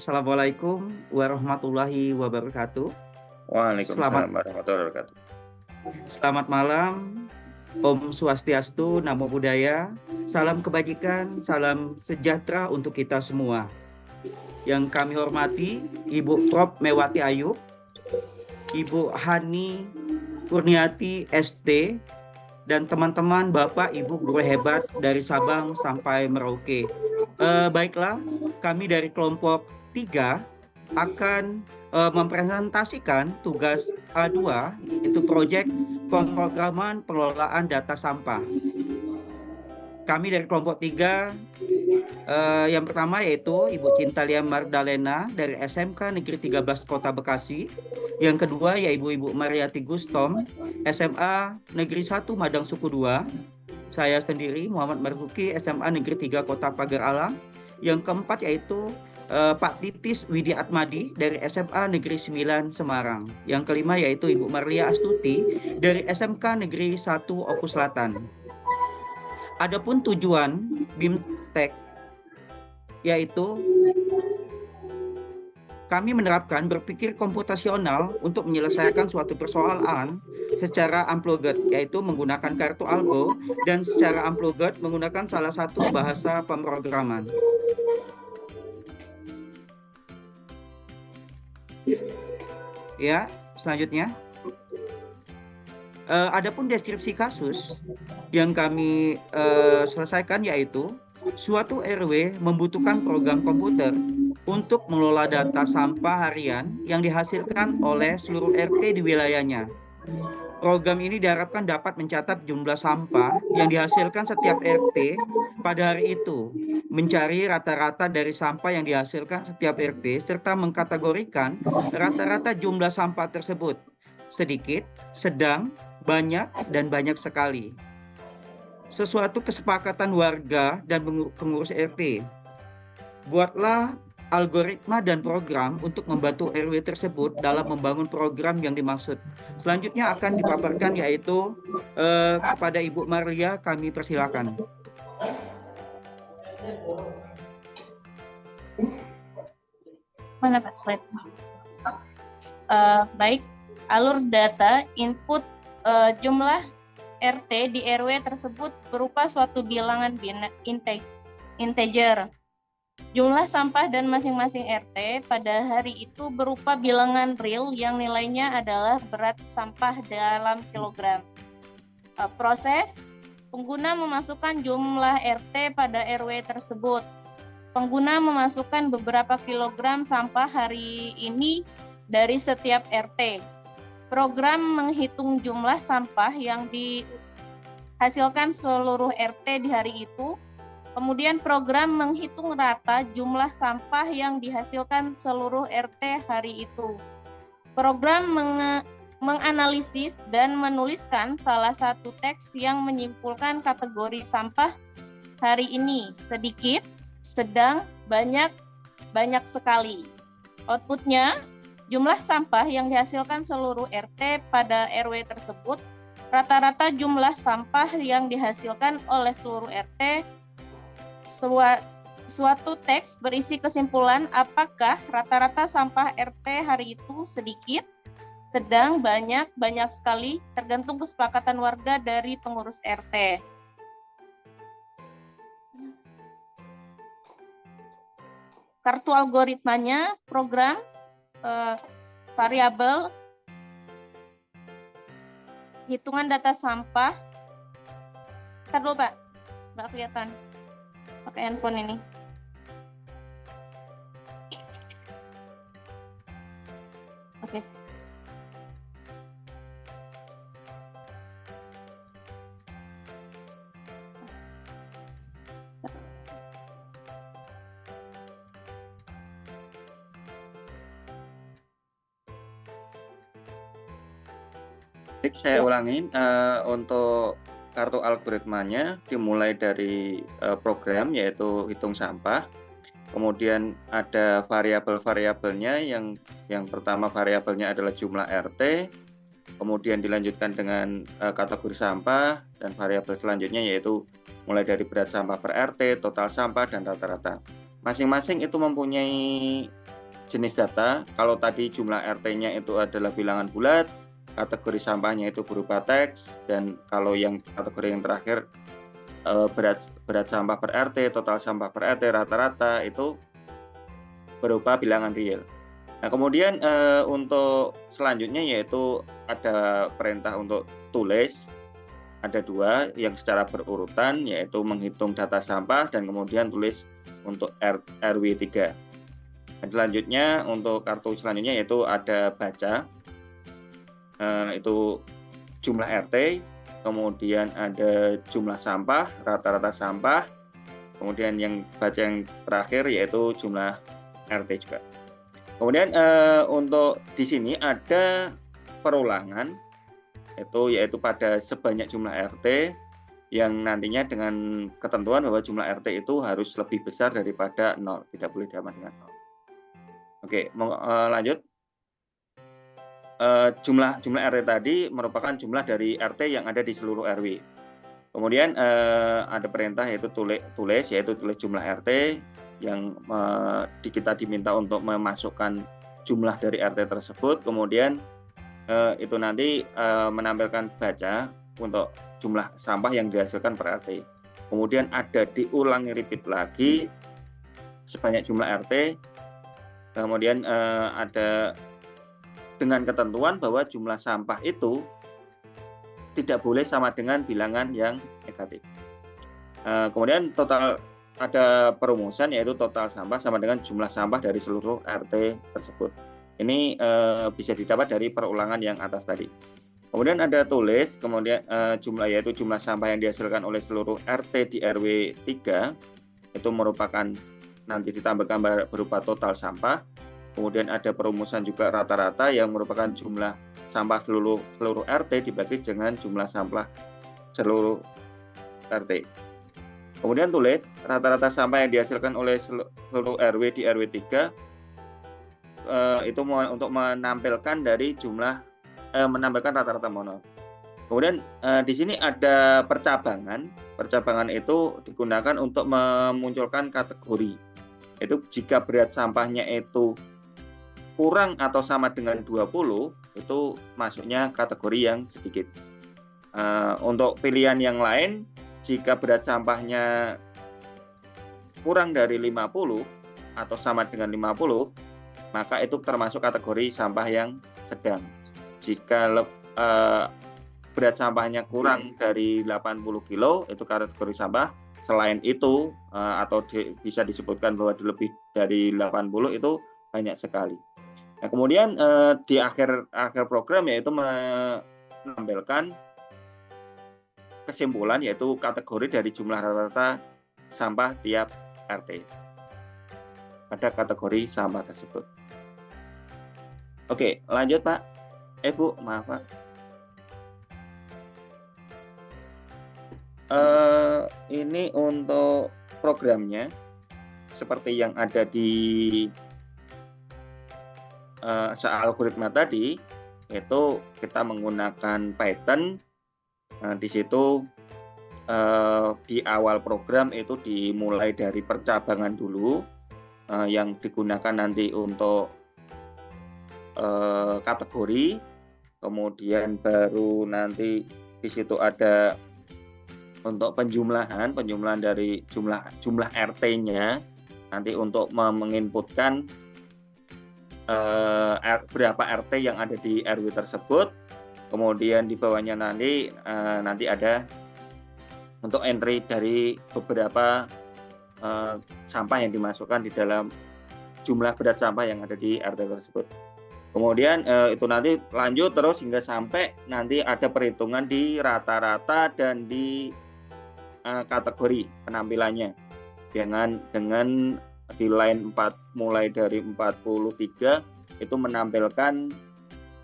Assalamualaikum warahmatullahi wabarakatuh. Selamat Waalaikumsalam warahmatullahi wabarakatuh. selamat malam. Om Swastiastu, Namo Buddhaya. Salam kebajikan, salam sejahtera untuk kita semua. Yang kami hormati Ibu Prof Mewati Ayub, Ibu Hani Kurniati ST, dan teman-teman Bapak Ibu guru hebat dari Sabang sampai Merauke. Baiklah, kami dari kelompok 3 akan mempresentasikan tugas A2, itu proyek pemrograman pengelolaan data sampah. Kami dari kelompok 3, yang pertama yaitu Ibu Cintalia Mardalena dari SMK Negeri 13 Kota Bekasi. Yang kedua yaitu Ibu Mariati Gustom, SMA Negeri 1 Madang Suku 2. Saya sendiri Muhammad Marzuki, SMA Negeri 3 Kota Pagar Alam. Yang keempat yaitu Pak Titis Widi Atmadi dari SMA Negeri 9 Semarang. Yang kelima yaitu Ibu Marlia Astuti dari SMK Negeri 1 Oku Selatan. Adapun tujuan BIMTEK yaitu kami menerapkan berpikir komputasional untuk menyelesaikan suatu persoalan secara unplugged, yaitu menggunakan kartu Algo, dan secara unplugged menggunakan salah satu bahasa pemrograman. Ya, selanjutnya. Adapun deskripsi kasus yang kami selesaikan yaitu suatu RW membutuhkan program komputer untuk mengelola data sampah harian yang dihasilkan oleh seluruh RT di wilayahnya. Program ini diharapkan dapat mencatat jumlah sampah yang dihasilkan setiap RT pada hari itu, mencari rata-rata dari sampah yang dihasilkan setiap RT, serta mengkategorikan rata-rata jumlah sampah tersebut, sedikit, sedang, banyak, dan banyak sekali. Sesuatu kesepakatan warga dan pengurus RT. Buatlah algoritma dan program untuk membantu RW tersebut dalam membangun program yang dimaksud. Selanjutnya akan dipaparkan yaitu kepada Ibu Marlia, kami persilakan. Mana Pak slide? Baik, alur data input jumlah RT di RW tersebut berupa suatu bilangan integer. Jumlah sampah dan masing-masing RT pada hari itu berupa bilangan real yang nilainya adalah berat sampah dalam kilogram. Proses, pengguna memasukkan jumlah RT pada RW tersebut. Pengguna memasukkan beberapa kilogram sampah hari ini dari setiap RT. Program menghitung jumlah sampah yang dihasilkan seluruh RT di hari itu. Kemudian program menghitung rata jumlah sampah yang dihasilkan seluruh RT hari itu. Program menganalisis dan menuliskan salah satu teks yang menyimpulkan kategori sampah hari ini, sedikit, sedang, banyak, banyak sekali. Outputnya, jumlah sampah yang dihasilkan seluruh RT pada RW tersebut, rata-rata jumlah sampah yang dihasilkan oleh seluruh RT, suatu teks berisi kesimpulan apakah rata-rata sampah RT hari itu sedikit, sedang, banyak, banyak sekali, tergantung kesepakatan warga dari pengurus RT. Kartu algoritmanya, program, variabel, hitungan data sampah. Ntar dulu Pak, nggak kelihatan pakai handphone ini. Oke. Baik, saya ulangi, untuk kartu algoritmanya dimulai dari program yaitu hitung sampah, kemudian ada variabel-variabelnya yang pertama variabelnya adalah jumlah RT, kemudian dilanjutkan dengan kategori sampah, dan variabel selanjutnya yaitu mulai dari berat sampah per RT, total sampah, dan rata-rata. masing-masing itu mempunyai jenis data. Kalau tadi jumlah RT-nya itu adalah bilangan bulat, kategori sampahnya itu berupa teks, dan kalau yang kategori yang terakhir berat sampah per RT, total sampah per RT, rata-rata itu berupa bilangan real. Nah, kemudian untuk selanjutnya yaitu ada perintah untuk tulis. Ada dua yang secara berurutan, yaitu menghitung data sampah dan kemudian tulis untuk RW 3. Dan selanjutnya untuk kartu selanjutnya yaitu ada baca, itu jumlah RT, kemudian ada jumlah sampah, rata-rata sampah, kemudian yang baca yang terakhir yaitu jumlah RT juga. Kemudian untuk di sini ada perulangan, yaitu pada sebanyak jumlah RT yang nantinya dengan ketentuan bahwa jumlah RT itu harus lebih besar daripada 0, tidak boleh sama dengan 0. Oke, lanjut. Jumlah RT tadi merupakan jumlah dari RT yang ada di seluruh RW. Kemudian ada perintah yaitu tulis jumlah RT yang kita diminta untuk memasukkan jumlah dari RT tersebut. Kemudian itu nanti menampilkan baca untuk jumlah sampah yang dihasilkan per RT. Kemudian ada diulangi repeat lagi sebanyak jumlah RT. Kemudian ada dengan ketentuan bahwa jumlah sampah itu tidak boleh sama dengan bilangan yang negatif. Kemudian total ada perumusan yaitu total sampah sama dengan jumlah sampah dari seluruh RT tersebut. Ini bisa didapat dari perulangan yang atas tadi. Kemudian ada tulis, kemudian yaitu jumlah sampah yang dihasilkan oleh seluruh RT di RW 3 itu merupakan nanti ditambahkan berupa total sampah. Kemudian ada perumusan juga rata-rata yang merupakan jumlah sampah seluruh RT dibagi dengan jumlah sampah seluruh RT. Kemudian tulis rata-rata sampah yang dihasilkan oleh seluruh RW di RW 3 itu untuk menampilkan dari menampilkan rata-rata mono. Kemudian di sini ada percabangan. Percabangan itu digunakan untuk memunculkan kategori. Itu jika berat sampahnya itu kurang atau sama dengan 20, itu masuknya kategori yang sedikit. Untuk pilihan yang lain, jika berat sampahnya kurang dari 50 atau sama dengan 50, maka itu termasuk kategori sampah yang sedang. Jika berat sampahnya kurang dari 80 kilo, itu kategori sampah. Selain itu, atau bisa disebutkan bahwa lebih dari 80, itu banyak sekali. Nah, kemudian di akhir program yaitu menampilkan kesimpulan yaitu kategori dari jumlah rata-rata sampah tiap RT pada kategori sampah tersebut. Oke, lanjut Pak. Bu, maaf Pak. Ini untuk programnya seperti yang ada di algoritma tadi, yaitu kita menggunakan Python. Di situ di awal program itu dimulai dari percabangan dulu yang digunakan nanti untuk kategori, kemudian baru nanti di situ ada untuk penjumlahan dari jumlah RT-nya nanti untuk menginputkan berapa RT yang ada di RW tersebut. Kemudian di bawahnya nanti ada untuk entry dari beberapa sampah yang dimasukkan di dalam jumlah berat sampah yang ada di RT tersebut. Kemudian itu nanti lanjut terus hingga sampai nanti ada perhitungan di rata-rata dan di kategori penampilannya dengan di line 4 mulai dari 43 itu menampilkan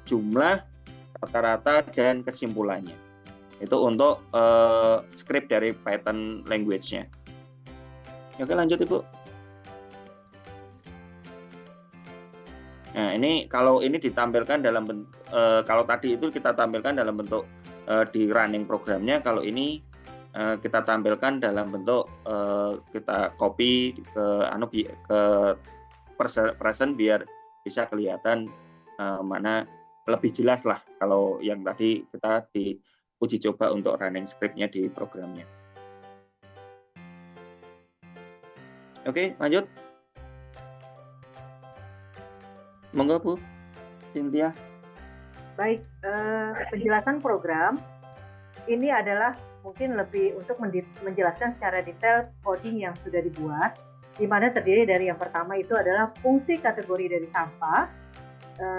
jumlah rata-rata dan kesimpulannya. Itu untuk script dari Python language-nya. Oke, lanjut Ibu. Nah, ini kalau ini ditampilkan dalam kalau tadi itu kita tampilkan dalam bentuk di running programnya, kalau ini kita tampilkan dalam bentuk kita copy ke present biar bisa kelihatan mana lebih jelas lah kalau yang tadi kita diuji coba untuk running script-nya di programnya. Oke, lanjut. Monggo Bu Cynthia. Baik, penjelasan program ini adalah mungkin lebih untuk menjelaskan secara detail coding yang sudah dibuat, di mana terdiri dari yang pertama itu adalah fungsi kategori dari sampah.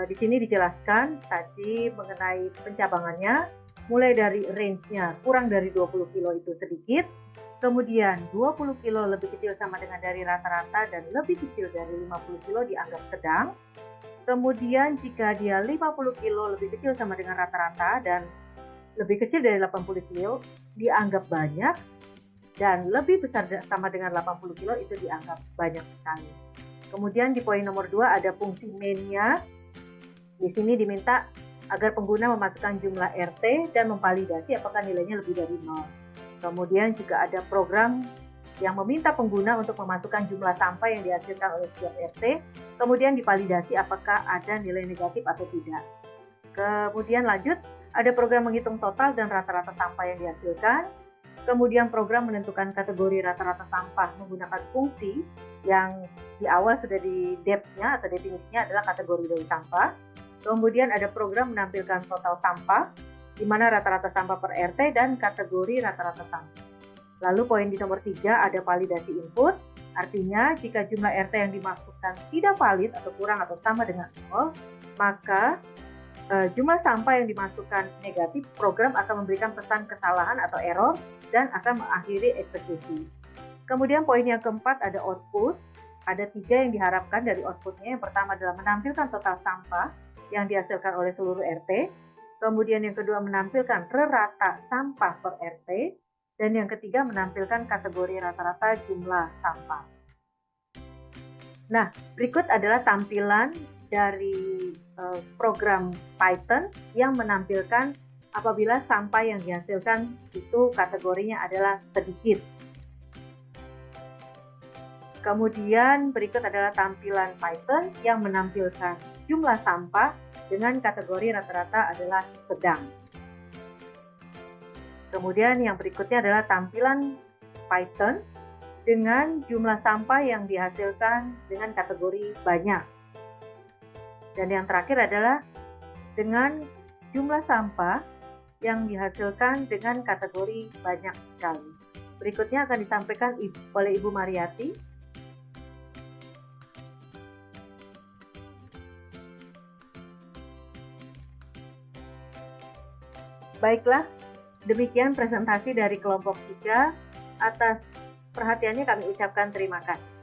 Di sini dijelaskan tadi mengenai pencabangannya, mulai dari range-nya kurang dari 20 kilo itu sedikit, kemudian 20 kilo lebih kecil sama dengan dari rata-rata dan lebih kecil dari 50 kilo dianggap sedang. Kemudian jika dia 50 kilo lebih kecil sama dengan rata-rata dan lebih kecil dari 80 kilo dianggap banyak, dan lebih besar sama dengan 80 kilo itu dianggap banyak sekali. Kemudian di poin nomor 2 ada fungsi main-nya. Di sini diminta agar pengguna memasukkan jumlah RT dan memvalidasi apakah nilainya lebih dari 0. Kemudian juga ada program yang meminta pengguna untuk memasukkan jumlah sampah yang dihasilkan oleh setiap RT, kemudian divalidasi apakah ada nilai negatif atau tidak. Kemudian lanjut, ada program menghitung total dan rata-rata sampah yang dihasilkan, kemudian program menentukan kategori rata-rata sampah menggunakan fungsi yang di awal sudah di depth-nya atau definisinya adalah kategori dari sampah. Kemudian ada program menampilkan total sampah, di mana rata-rata sampah per RT dan kategori rata-rata sampah. Lalu poin di nomor 3 ada validasi input, artinya jika jumlah RT yang dimasukkan tidak valid atau kurang atau sama dengan 0, maka jumlah sampah yang dimasukkan negatif, program akan memberikan pesan kesalahan atau error dan akan mengakhiri eksekusi. Kemudian poin yang keempat ada output, ada 3 yang diharapkan dari outputnya. Yang pertama adalah menampilkan total sampah yang dihasilkan oleh seluruh RT, kemudian yang kedua menampilkan rata sampah per RT, dan yang ketiga menampilkan kategori rata-rata jumlah sampah. Nah, berikut adalah tampilan dari program Python yang menampilkan apabila sampah yang dihasilkan itu kategorinya adalah sedikit. Kemudian berikut adalah tampilan Python yang menampilkan jumlah sampah dengan kategori rata-rata adalah sedang. Kemudian yang berikutnya adalah tampilan Python dengan jumlah sampah yang dihasilkan dengan kategori banyak. Dan yang terakhir adalah dengan jumlah sampah yang dihasilkan dengan kategori banyak sekali. Berikutnya akan disampaikan oleh Ibu Mariati. Baiklah, demikian presentasi dari kelompok 3. Atas perhatiannya kami ucapkan terima kasih.